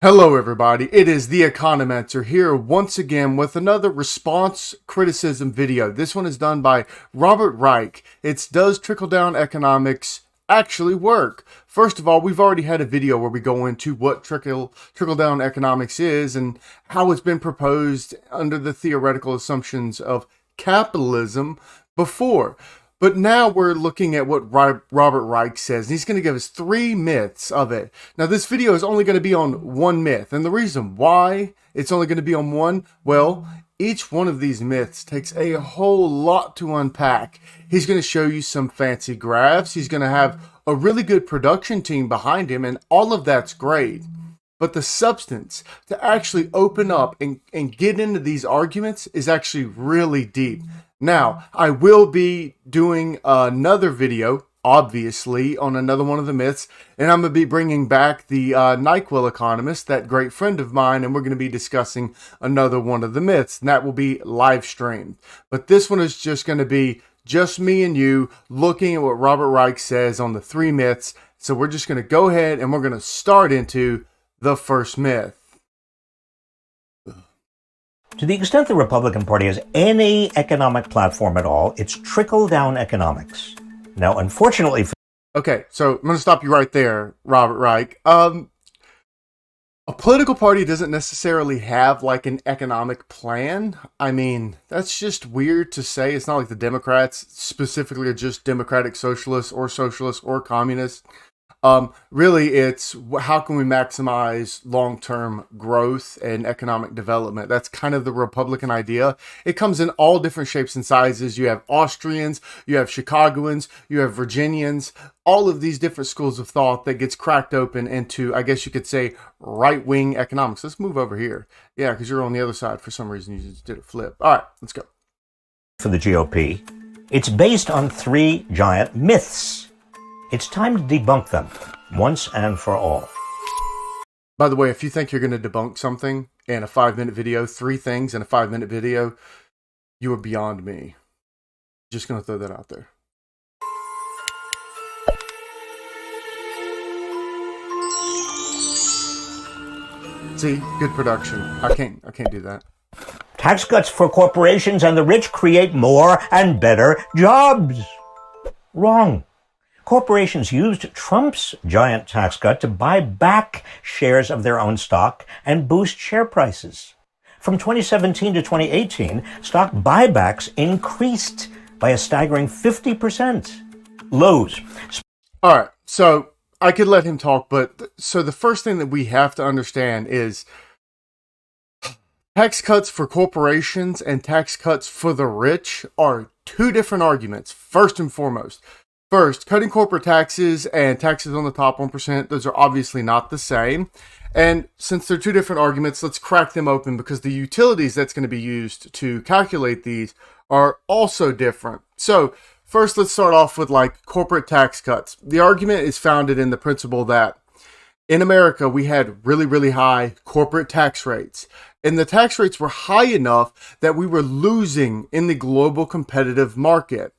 Hello everybody, it is the Economancer here once again with another response criticism video. This one is done by Robert Reich. It's Does Trickle-Down Economics Actually Work? First of all, we've already had a video where we go into what trickle-down economics is and how it's been proposed under the theoretical assumptions of capitalism before. But now we're looking at what Robert Reich says, and he's going to give us 3 myths of it. Now, this video is only going to be on one myth, and the reason why it's only going to be on one, well, each one of these myths takes a whole lot to unpack. He's going to show you some fancy graphs. He's going to have a really good production team behind him, and all of that's great. But the substance to actually open up and get into these arguments is actually really deep. Now, I will be doing another video, obviously, on another one of the myths, and I'm going to be bringing back the NyQuil economist, that great friend of mine, and we're going to be discussing another one of the myths, and that will be live streamed. But this one is just going to be just me and you looking at what Robert Reich says on the 3 myths. So we're just going to go ahead and we're going to start into the first myth. To the extent the Republican Party has any economic platform at all, it's trickle-down economics. Now, unfortunately... Okay, so I'm going to stop you right there, Robert Reich. A political party doesn't necessarily have, like, an economic plan. I mean, that's just weird to say. It's not like the Democrats specifically are just democratic socialists or communists. Really, it's how can we maximize long-term growth and economic development? That's kind of the Republican idea. It comes in all different shapes and sizes. You have Austrians, you have Chicagoans, you have Virginians, all of these different schools of thought that gets cracked open into, I guess you could say, right-wing economics. Let's move over here. Yeah, because you're on the other side for some reason. You just did a flip. All right, let's go. For the GOP, it's based on 3 giant myths. It's time to debunk them, once and for all. By the way, if you think you're going to debunk something in a 5-minute video, 3 things in a 5-minute video, you are beyond me. Just going to throw that out there. See, good production. I can't do that. Tax cuts for corporations and the rich create more and better jobs. Wrong. Corporations used Trump's giant tax cut to buy back shares of their own stock and boost share prices. From 2017 to 2018, stock buybacks increased by a staggering 50%. Lowe's. All right, so I could let him talk, but so the first thing that we have to understand is tax cuts for corporations and tax cuts for the rich are 2 different arguments, first and foremost. First, cutting corporate taxes and taxes on the top 1%, those are obviously not the same. And since they're 2 different arguments, let's crack them open because the utilities that's going to be used to calculate these are also different. So first, let's start off with like corporate tax cuts. The argument is founded in the principle that in America, we had really, really high corporate tax rates. And the tax rates were high enough that we were losing in the global competitive market.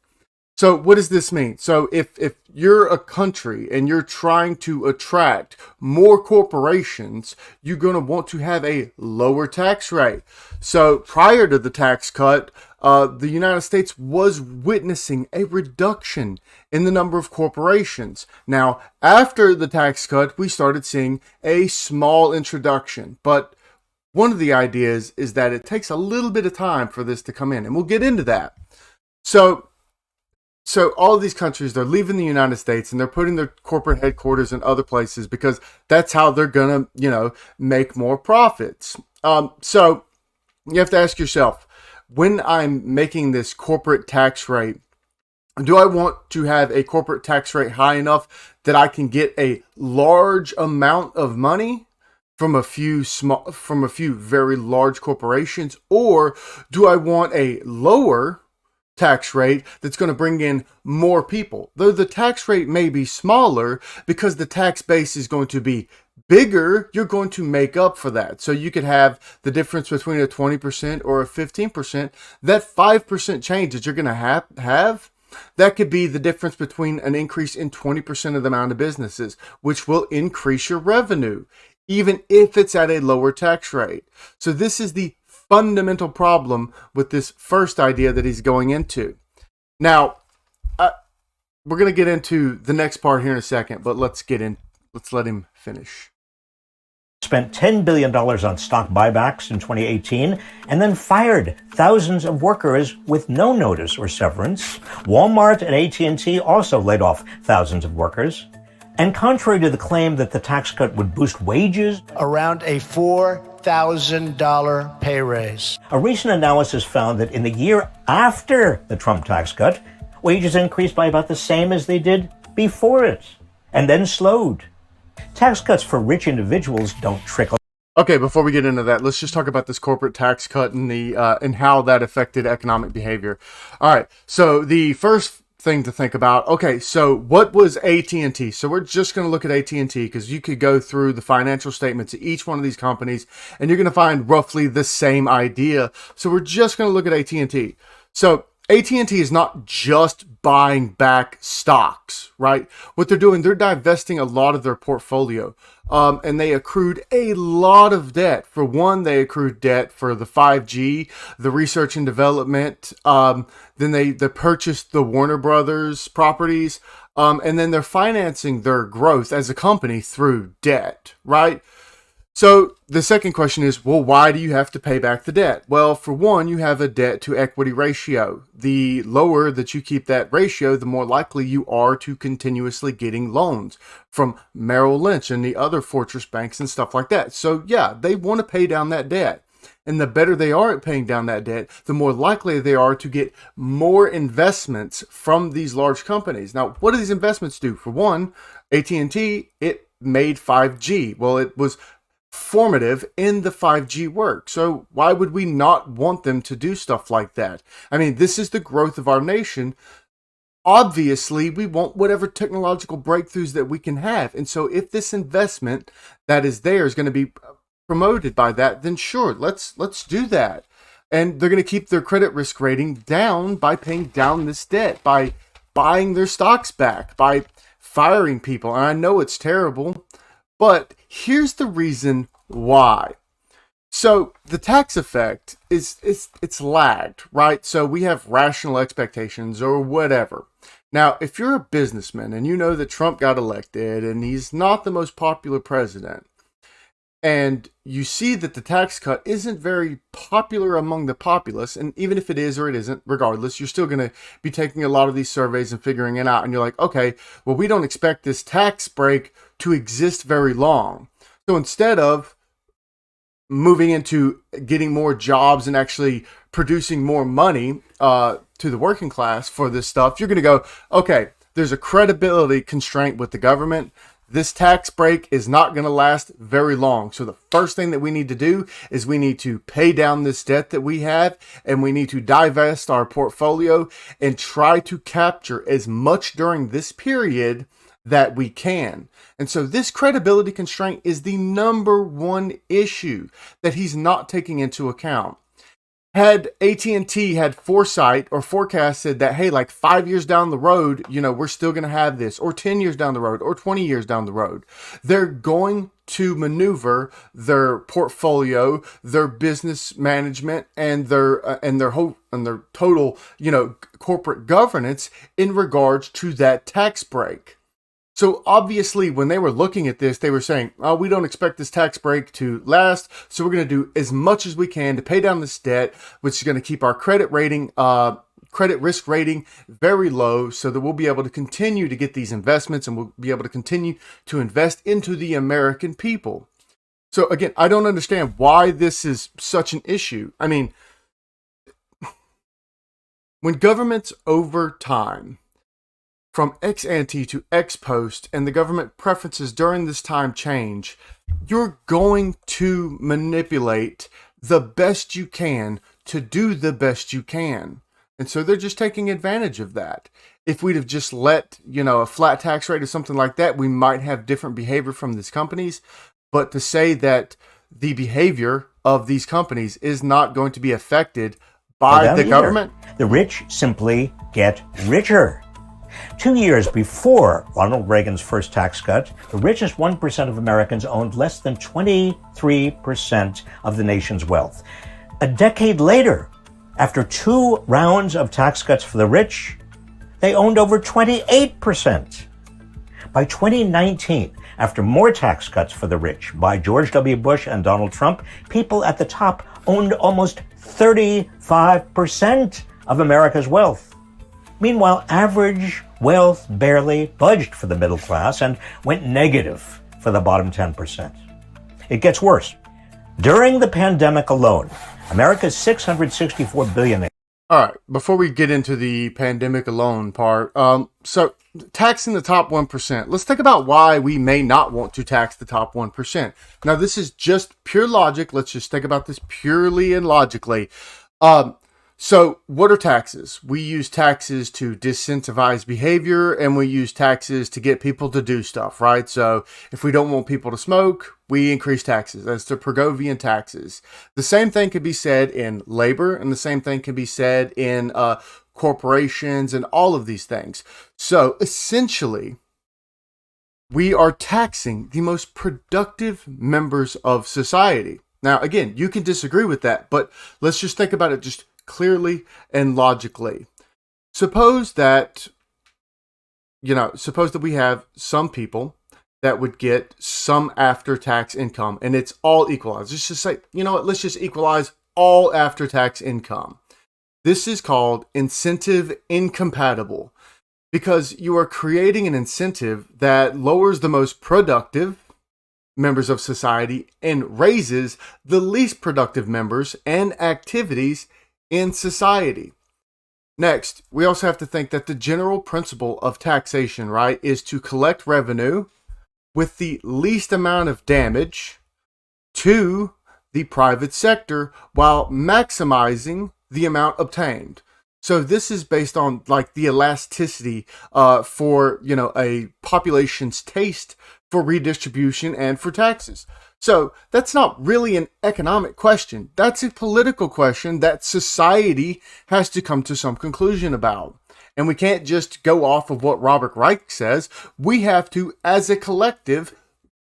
So what does this mean? So if you're a country and you're trying to attract more corporations, you're going to want to have a lower tax rate. So prior to the tax cut, the United States was witnessing a reduction in the number of corporations. Now, after the tax cut, we started seeing a small introduction. But one of the ideas is that it takes a little bit of time for this to come in, and we'll get into that. So all of these countries, they're leaving the United States and they're putting their corporate headquarters in other places because that's how they're going to, make more profits. So you have to ask yourself, when I'm making this corporate tax rate, do I want to have a corporate tax rate high enough that I can get a large amount of money from a few very large corporations, or do I want a lower tax rate that's going to bring in more people? Though the tax rate may be smaller, because the tax base is going to be bigger, you're going to make up for that. So you could have the difference between a 20% or a 15%. That 5% change that you're going to have, that could be the difference between an increase in 20% of the amount of businesses, which will increase your revenue. even if it's at a lower tax rate. So this is the fundamental problem with this first idea that he's going into. Now, we're going to get into the next part here in a second, but let's let him finish. Spent $10 billion on stock buybacks in 2018 and then fired thousands of workers with no notice or severance. Walmart and AT&T also laid off thousands of workers. And contrary to the claim that the tax cut would boost wages, around a $4,000 pay raise. A recent analysis found that in the year after the Trump tax cut, wages increased by about the same as they did before it, and then slowed. Tax cuts for rich individuals don't trickle. Okay, before we get into that, let's just talk about this corporate tax cut and and how that affected economic behavior. All right, so the first thing to think about, okay, so what was AT&T? So we're just going to look at AT&T because you could go through the financial statements of each one of these companies and you're going to find roughly the same idea. So we're just going to look at AT&T. So AT&T is not just buying back stocks, right? What they're doing, they're divesting a lot of their portfolio. And they accrued a lot of debt. For one, they accrued debt for the 5G, the research and development. Then they purchased the Warner Brothers properties. And then they're financing their growth as a company through debt, right? So the second question is, well, why do you have to pay back the debt? Well, for one, you have a debt to equity ratio. The lower that you keep that ratio, the more likely you are to continuously getting loans from Merrill Lynch and the other fortress banks and stuff like that. So yeah, they want to pay down that debt. And the better they are at paying down that debt, the more likely they are to get more investments from these large companies. Now, what do these investments do? For one, AT&T, it made 5G. Well, it was formative in the 5G work. So why would we not want them to do stuff like that? I mean, this is the growth of our nation. Obviously, we want whatever technological breakthroughs that we can have. And so if this investment that is there is going to be promoted by that, then sure, let's do that. And they're going to keep their credit risk rating down by paying down this debt, by buying their stocks back, by firing people. And I know it's terrible, but here's the reason why. So the tax effect is it's lagged, right? So we have rational expectations or whatever. Now, if you're a businessman and you know that Trump got elected and he's not the most popular president, and you see that the tax cut isn't very popular among the populace, and even if it is or it isn't, regardless, you're still going to be taking a lot of these surveys and figuring it out. And you're like, okay, well, we don't expect this tax break to exist very long. So instead of moving into getting more jobs and actually producing more money to the working class for this stuff, you're going to go, okay, there's a credibility constraint with the government. This tax break is not going to last very long. So the first thing that we need to do is we need to pay down this debt that we have, and we need to divest our portfolio and try to capture as much during this period that we can. And so this credibility constraint is the number one issue that he's not taking into account. Had AT&T had foresight or forecasted that, hey, like 5 years down the road, we're still going to have this, or 10 years down the road, or 20 years down the road, they're going to maneuver their portfolio, their business management, and their total, corporate governance in regards to that tax break. So obviously, when they were looking at this, they were saying, oh, we don't expect this tax break to last, so we're going to do as much as we can to pay down this debt, which is going to keep our credit risk rating very low, so that we'll be able to continue to get these investments and we'll be able to continue to invest into the American people. So again, I don't understand why this is such an issue. I mean, when governments over time, from ex ante to ex post, and the government preferences during this time change, you're going to manipulate the best you can to do the best you can. And so they're just taking advantage of that. If we'd have just let, a flat tax rate or something like that, we might have different behavior from these companies. But to say that the behavior of these companies is not going to be affected by the government. The rich simply get richer. 2 years before Ronald Reagan's first tax cut, the richest 1% of Americans owned less than 23% of the nation's wealth. A decade later, after 2 rounds of tax cuts for the rich, they owned over 28%. By 2019, after more tax cuts for the rich by George W. Bush and Donald Trump, people at the top owned almost 35% of America's wealth. Meanwhile, average wealth barely budged for the middle class and went negative for the bottom 10%. It gets worse. During the pandemic alone, America's $664 billion. All right, before we get into the pandemic alone part, so taxing the top 1%, let's think about why we may not want to tax the top 1%. Now, this is just pure logic. Let's just think about this purely and logically. So what are taxes? We use taxes to disincentivize behavior, and we use taxes to get people to do stuff, right? So if we don't want people to smoke, we increase taxes. That's the Pigovian taxes. The same thing could be said in labor, and the same thing can be said in corporations and all of these things. So essentially, we are taxing the most productive members of society. Now, again, you can disagree with that, but let's just think about it just clearly and logically. Suppose that we have some people that would get some after-tax income, and it's all equalized. Let's just say, let's just equalize all after-tax income. This is called incentive incompatible, because you are creating an incentive that lowers the most productive members of society and raises the least productive members and activities in society. Next, we also have to think that the general principle of taxation, right, is to collect revenue with the least amount of damage to the private sector while maximizing the amount obtained. So this is based on like the elasticity for, a population's taste for redistribution and for taxes. So that's not really an economic question. That's a political question that society has to come to some conclusion about. And we can't just go off of what Robert Reich says. We have to, as a collective,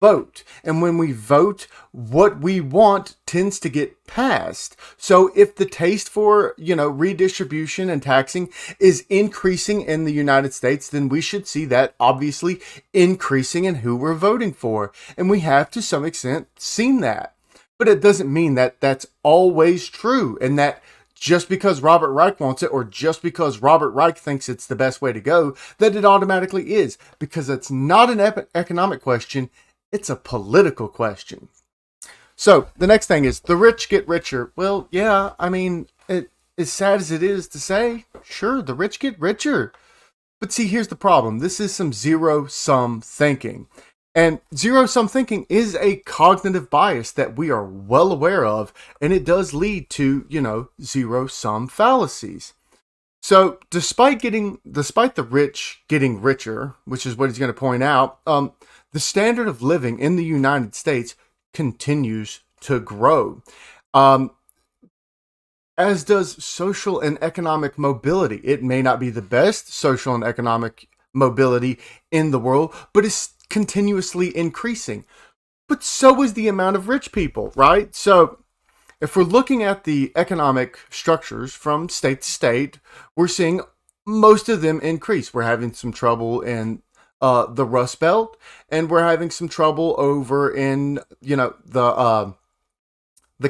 vote. And when we vote, what we want tends to get passed. So if the taste for, redistribution and taxing is increasing in the United States, then we should see that obviously increasing in who we're voting for. And we have to some extent seen that. But it doesn't mean that that's always true, and that just because Robert Reich wants it, or just because Robert Reich thinks it's the best way to go, that it automatically is. Because it's not an economic question. It's a political question. So the next thing is the rich get richer. Well, yeah, as sad as it is to say, sure, the rich get richer. But see, here's the problem. This is some zero-sum thinking. And zero-sum thinking is a cognitive bias that we are well aware of, and it does lead to, zero-sum fallacies. So despite the rich getting richer, which is what he's going to point out, the standard of living in the United States continues to grow, as does social and economic mobility. It may not be the best social and economic mobility in the world, but it's continuously increasing. But so is the amount of rich people, right? So if we're looking at the economic structures from state to state, we're seeing most of them increase. We're having some trouble in the Rust Belt, and we're having some trouble over in, the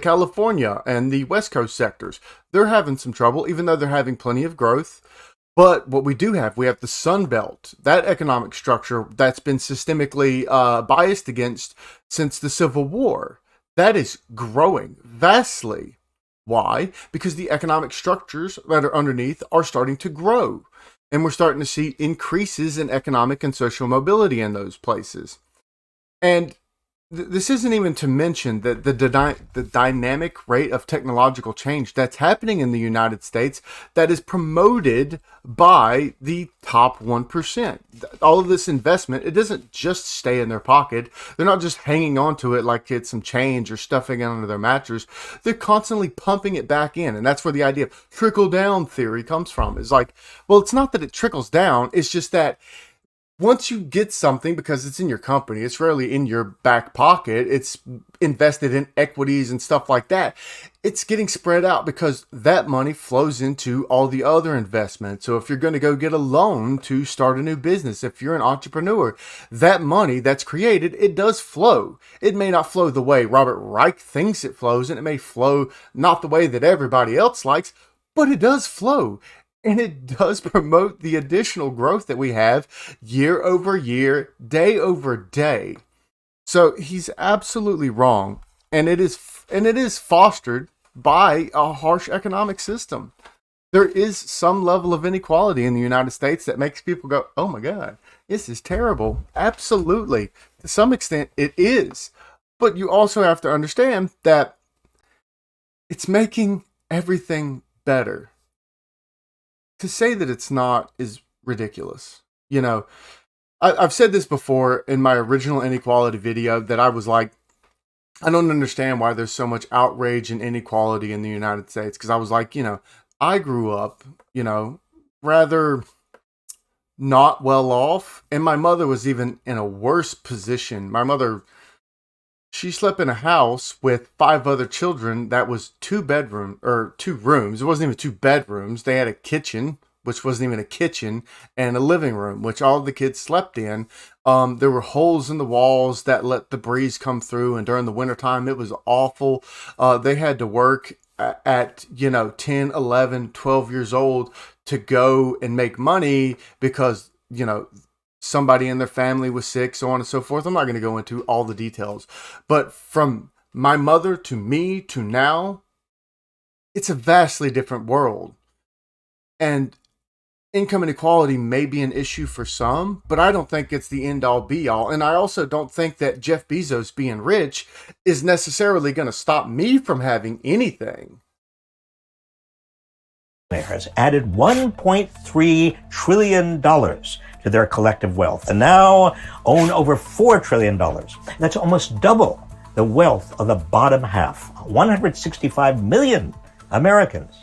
California and the West Coast sectors. They're having some trouble, even though they're having plenty of growth. But what we have the Sun Belt, that economic structure that's been systemically biased against since the Civil War. That is growing vastly. Why? Because the economic structures that are underneath are starting to grow. And we're starting to see increases in economic and social mobility in those places. And This isn't even to mention that the dynamic rate of technological change that's happening in the United States that is promoted by the top 1%. All of this investment, it doesn't just stay in their pocket. They're not just hanging on to it like it's some change or stuffing it under their mattress. They're constantly pumping it back in. And that's where the idea of trickle down theory comes from. It's like, well, it's not that it trickles down. It's just that once you get something, because it's in your company, it's rarely in your back pocket, it's invested in equities and stuff like that, it's getting spread out because that money flows into all the other investments. So if you're going to go get a loan to start a new business, if you're an entrepreneur, that money that's created, it does flow. It may not flow the way Robert Reich thinks it flows, and it may flow not the way that everybody else likes, but it does flow. And it does promote the additional growth that we have year over year, day over day. So he's absolutely wrong. And it is fostered by a harsh economic system. There is some level of inequality in the United States that makes people go, oh my God, this is terrible. Absolutely. To some extent, it is. But you also have to understand that it's making everything better. To say that it's not is ridiculous. You know, I've said this before in my original inequality video that I was like, I don't understand why there's so much outrage and inequality in the United States. Because I was like, I grew up, rather not well off. And my mother was even in a worse position. My mother, she slept in a house with 5 other children that was 2 rooms. It wasn't even 2 bedrooms. They had a kitchen, which wasn't even a kitchen, and a living room, which all the kids slept in. There were holes in the walls that let the breeze come through, and during the wintertime, it was awful. They had to work at 10, 11, 12 years old to go and make money because, somebody in their family was sick, so on and so forth. I'm not going to go into all the details. But from my mother to me to now, it's a vastly different world. And income inequality may be an issue for some, but I don't think it's the end-all be-all. And I also don't think that Jeff Bezos being rich is necessarily going to stop me from having anything. Has added $1.3 trillion to their collective wealth and now own over $4 trillion. That's almost double the wealth of the bottom half, 165 million Americans.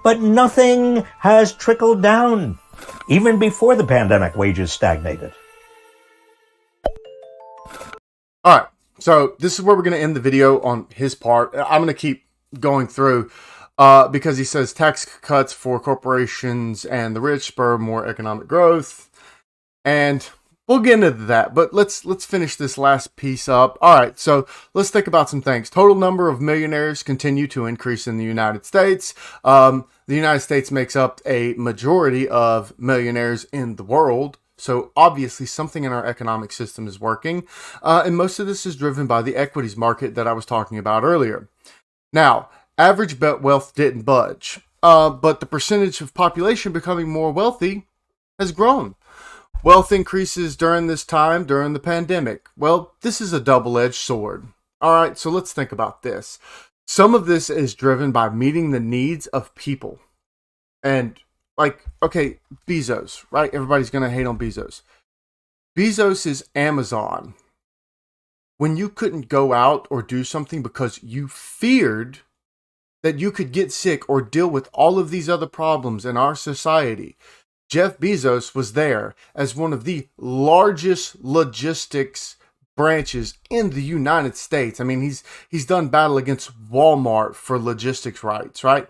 But nothing has trickled down. Even before the pandemic, wages stagnated. All right, so this is where we're going to end the video on his part. I'm going to keep going through because he says tax cuts for corporations and the rich spur more economic growth. And we'll get into that, but let's finish this last piece up. All right, so let's think about some things. Total number of millionaires continue to increase in the United States. The United States makes up a majority of millionaires in the world. So obviously something in our economic system is working. And most of this is driven by the equities market that I was talking about earlier. Now, average wealth didn't budge, but the percentage of population becoming more wealthy has grown. Wealth increases during this time, during the pandemic. Well, this is a double-edged sword. All right, so let's think about this. Some of this is driven by meeting the needs of people. And okay, Bezos, right? Everybody's going to hate on Bezos. Bezos is Amazon. When you couldn't go out or do something because you feared that you could get sick or deal with all of these other problems in our society, Jeff Bezos was there as one of the largest logistics branches in the United States. I mean, he's done battle against Walmart for logistics rights, right?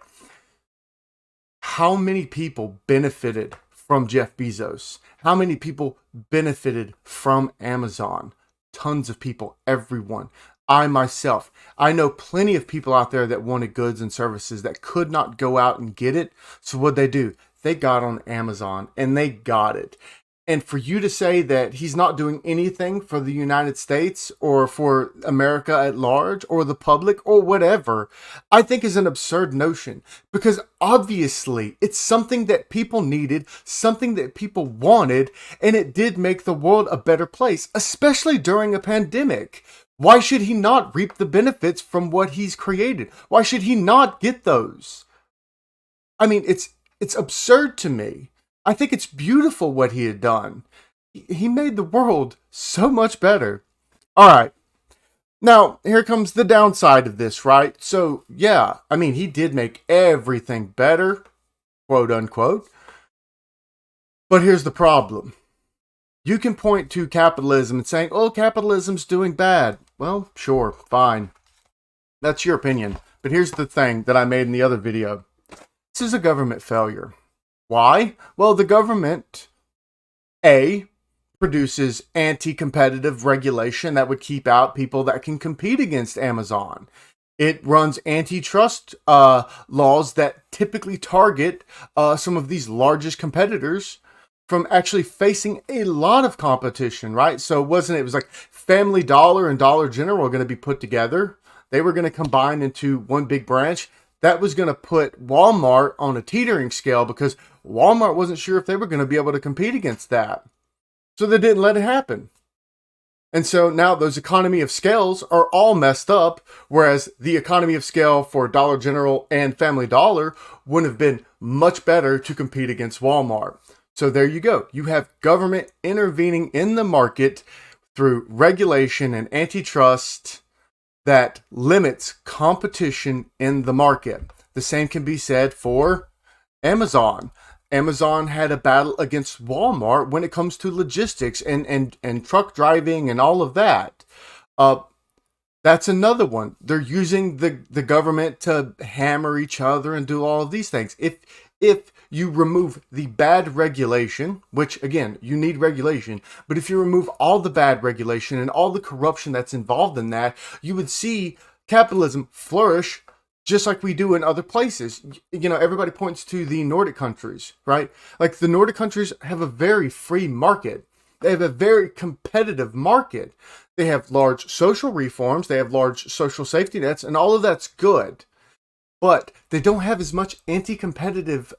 How many people benefited from Jeff Bezos? How many people benefited from Amazon? Tons of people, everyone. I myself, I know plenty of people out there that wanted goods and services that could not go out and get it. So what'd they do? They got on Amazon and they got it. And for you to say that he's not doing anything for the United States or for America at large or the public or whatever, I think is an absurd notion, because obviously it's something that people needed, something that people wanted, and it did make the world a better place, especially during a pandemic. Why should he not reap the benefits from what he's created? Why should he not get those? I mean, it's absurd to me. I think it's beautiful what he had done. He made the world so much better. All right. Now, here comes the downside of this, right? So, yeah, I mean, he did make everything better, quote unquote. But here's the problem. You can point to capitalism and saying, oh, capitalism's doing bad. Well, sure, fine. That's your opinion. But here's the thing that I made in the other video. This is a government failure. Why? Well, the government, A, produces anti-competitive regulation that would keep out people that can compete against Amazon. It runs antitrust laws that typically target some of these largest competitors from actually facing a lot of competition, right? So it was like Family Dollar and Dollar General are going to be put together. They were going to combine into one big branch. That was going to put Walmart on a teetering scale because Walmart wasn't sure if they were going to be able to compete against that. So they didn't let it happen. And so now those economy of scales are all messed up, whereas the economy of scale for Dollar General and Family Dollar would have been much better to compete against Walmart. So there you go. You have government intervening in the market through regulation and antitrust that limits competition in the market. The same can be said for Amazon. Amazon had a battle against Walmart when it comes to logistics and truck driving and all of that. That's another one. They're using the government to hammer each other and do all of these things. If you remove the bad regulation, which again, you need regulation, but if you remove all the bad regulation and all the corruption that's involved in that, you would see capitalism flourish just like we do in other places. You know, everybody points to the Nordic countries, right? Like the Nordic countries have a very free market. They have a very competitive market. They have large social reforms. They have large social safety nets, and all of that's good. But they don't have as much anti-competitive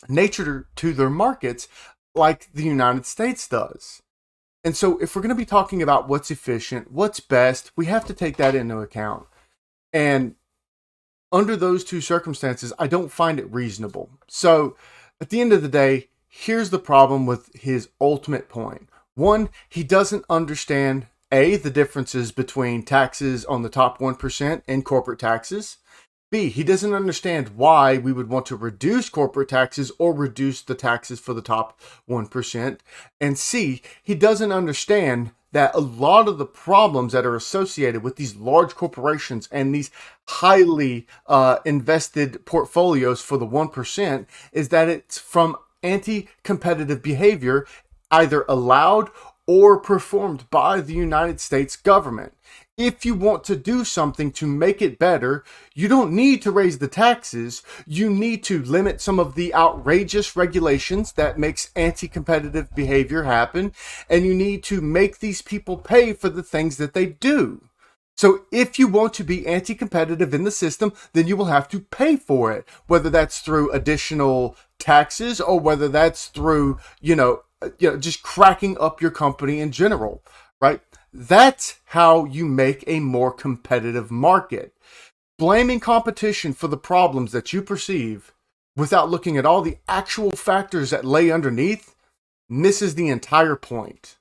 nature to their markets like the United States does. And so if we're going to be talking about what's efficient, what's best, we have to take that into account. And under those two circumstances, I don't find it reasonable. So at the end of the day, here's the problem with his ultimate point. One, he doesn't understand, A, the differences between taxes on the top 1% and corporate taxes. B, he doesn't understand why we would want to reduce corporate taxes or reduce the taxes for the top 1%. And C, he doesn't understand that a lot of the problems that are associated with these large corporations and these highly invested portfolios for the 1% is that it's from anti-competitive behavior either allowed or performed by the United States government. If you want to do something to make it better, you don't need to raise the taxes. You need to limit some of the outrageous regulations that makes anti-competitive behavior happen, and you need to make these people pay for the things that they do. So if you want to be anti-competitive in the system, then you will have to pay for it, whether that's through additional taxes or whether that's through, just cracking up your company in general, right? That's how you make a more competitive market. Blaming competition for the problems that you perceive without looking at all the actual factors that lay underneath misses the entire point.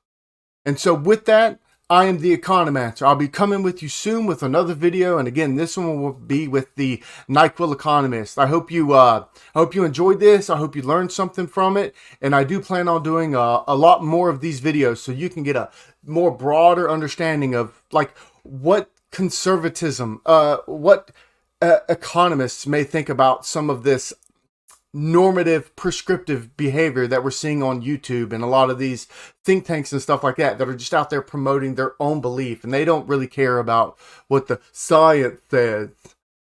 And so with that, I am the Economancer. I'll be coming with you soon with another video, and again, this one will be with the NyQuil Economist. I hope you enjoyed this. I hope you learned something from it, and I do plan on doing a lot more of these videos so you can get a more broader understanding of like what conservatism, what economists may think about some of this normative prescriptive behavior that we're seeing on YouTube and a lot of these think tanks and stuff like that are just out there promoting their own belief, and they don't really care about what the science says,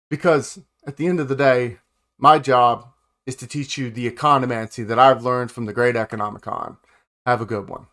because at the end of the day, my job is to teach you the economancy that I've learned from the great Economicon. Have a good one.